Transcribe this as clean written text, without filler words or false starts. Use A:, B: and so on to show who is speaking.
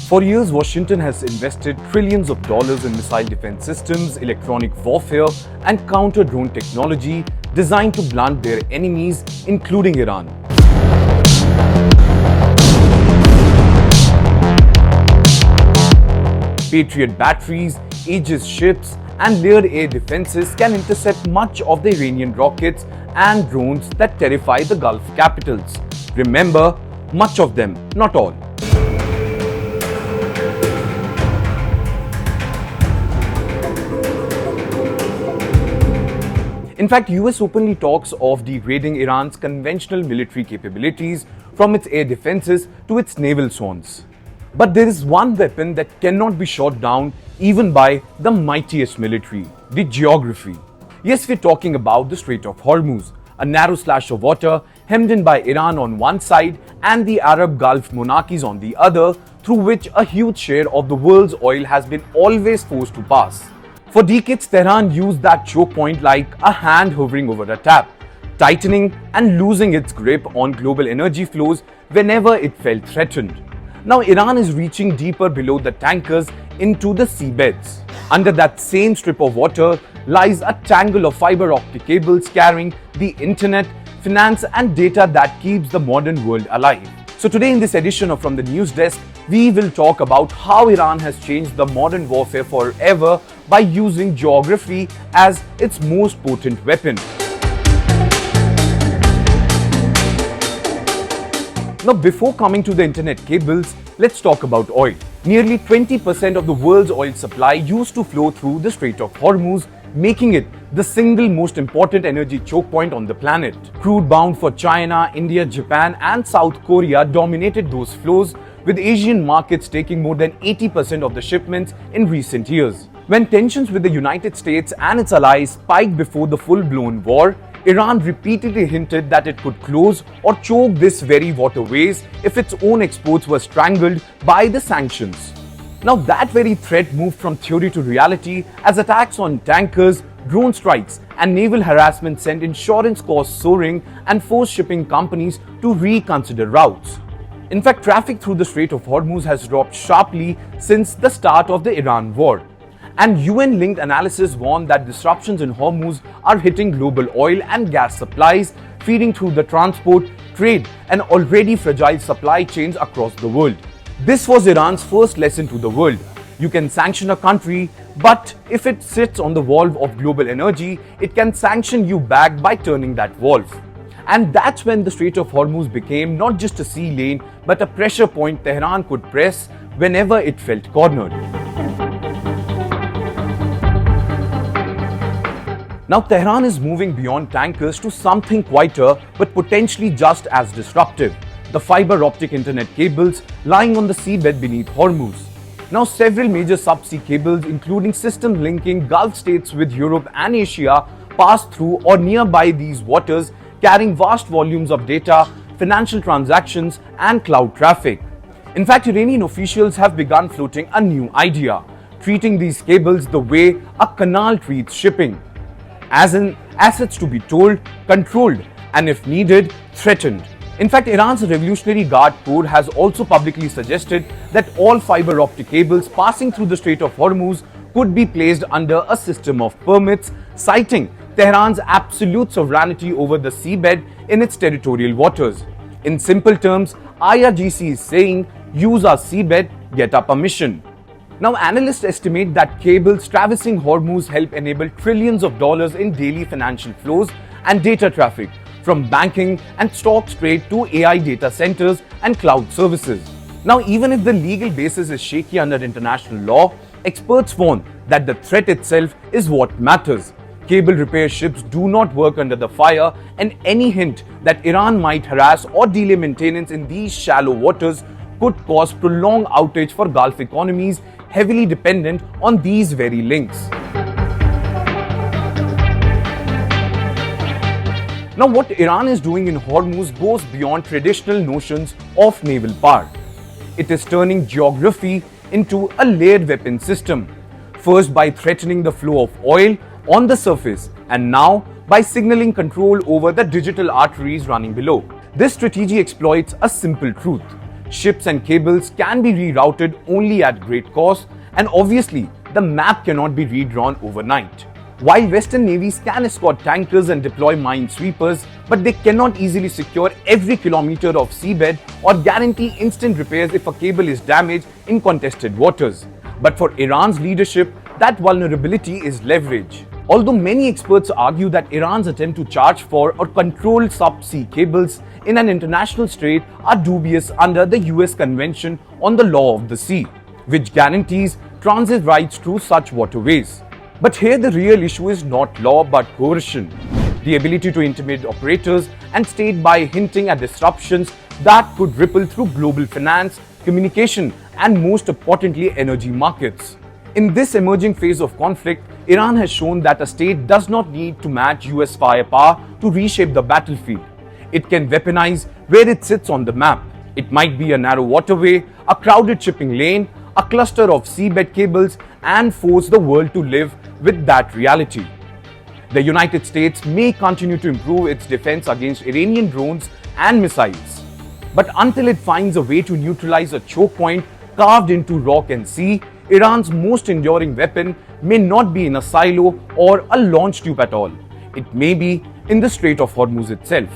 A: For years, Washington has invested trillions of dollars in missile defense systems, electronic warfare, and counter-drone technology designed to blunt their enemies, including Iran. Patriot batteries, Aegis ships, and layered air defenses can intercept much of the Iranian rockets and drones that terrify the Gulf capitals. Remember, much of them, not all. In fact, US openly talks of degrading Iran's conventional military capabilities from its air defenses to its naval swans. But there is one weapon that cannot be shot down even by the mightiest military, the geography. Yes, we're talking about the Strait of Hormuz, a narrow slash of water hemmed in by Iran on one side and the Arab Gulf monarchies on the other, through which a huge share of the world's oil has been always forced to pass. For decades, Tehran used that choke point like a hand hovering over a tap, tightening and losing its grip on global energy flows whenever it felt threatened. Now Iran is reaching deeper below the tankers into the seabeds. Under that same strip of water lies a tangle of fiber-optic cables carrying the internet, finance and data that keeps the modern world alive. So today in this edition of From the News Desk, we will talk about how Iran has changed the modern warfare forever by using geography as its most potent weapon. Now, before coming to the internet cables, let's talk about oil. Nearly 20% of the world's oil supply used to flow through the Strait of Hormuz, making it the single most important energy choke point on the planet. Crude bound for China, India, Japan, and South Korea dominated those flows, with Asian markets taking more than 80% of the shipments in recent years. When tensions with the United States and its allies spiked before the full-blown war, Iran repeatedly hinted that it could close or choke these very waterways if its own exports were strangled by the sanctions. Now that very threat moved from theory to reality as attacks on tankers, drone strikes and naval harassment sent insurance costs soaring and forced shipping companies to reconsider routes. In fact, traffic through the Strait of Hormuz has dropped sharply since the start of the Iran war. And UN-linked analysis warned that disruptions in Hormuz are hitting global oil and gas supplies, feeding through the transport, trade, and already fragile supply chains across the world. This was Iran's first lesson to the world. You can sanction a country, but if it sits on the valve of global energy, it can sanction you back by turning that valve. And that's when the Strait of Hormuz became not just a sea lane, but a pressure point Tehran could press whenever it felt cornered. Now Tehran is moving beyond tankers to something quieter but potentially just as disruptive: the fiber-optic internet cables lying on the seabed beneath Hormuz. Now several major subsea cables, including systems linking Gulf states with Europe and Asia, pass through or nearby these waters, carrying vast volumes of data, financial transactions and cloud traffic. In fact, Iranian officials have begun floating a new idea: treating these cables the way a canal treats shipping, as in assets to be told, controlled, and if needed, threatened. In fact, Iran's Revolutionary Guard Corps has also publicly suggested that all fiber-optic cables passing through the Strait of Hormuz could be placed under a system of permits, citing Tehran's absolute sovereignty over the seabed in its territorial waters. In simple terms, IRGC is saying, use our seabed, get our permission. Now, analysts estimate that cables traversing Hormuz help enable trillions of dollars in daily financial flows and data traffic, from banking and stock trade to AI data centers and cloud services. Now, even if the legal basis is shaky under international law, experts warn that the threat itself is what matters. Cable repair ships do not work under the fire, and any hint that Iran might harass or delay maintenance in these shallow waters could cause prolonged outage for Gulf economies heavily dependent on these very links. Now, what Iran is doing in Hormuz goes beyond traditional notions of naval power. It is turning geography into a layered weapon system, first by threatening the flow of oil on the surface, and now by signaling control over the digital arteries running below. This strategy exploits a simple truth: Ships and cables can be rerouted only at great cost, and obviously, the map cannot be redrawn overnight. While Western navies can escort tankers and deploy minesweepers, but they cannot easily secure every kilometer of seabed or guarantee instant repairs if a cable is damaged in contested waters. But for Iran's leadership, that vulnerability is leverage. Although many experts argue that Iran's attempt to charge for or control subsea cables in an international strait are dubious under the US Convention on the Law of the Sea, which guarantees transit rights through such waterways. But here the real issue is not law but coercion. The ability to intimidate operators and state by hinting at disruptions that could ripple through global finance, communication, and most importantly, energy markets. In this emerging phase of conflict, Iran has shown that a state does not need to match US firepower to reshape the battlefield. It can weaponize where it sits on the map. It might be a narrow waterway, a crowded shipping lane, a cluster of seabed cables, and force the world to live with that reality. The United States may continue to improve its defense against Iranian drones and missiles. But until it finds a way to neutralize a choke point carved into rock and sea, Iran's most enduring weapon may not be in a silo or a launch tube at all. It may be in the Strait of Hormuz itself.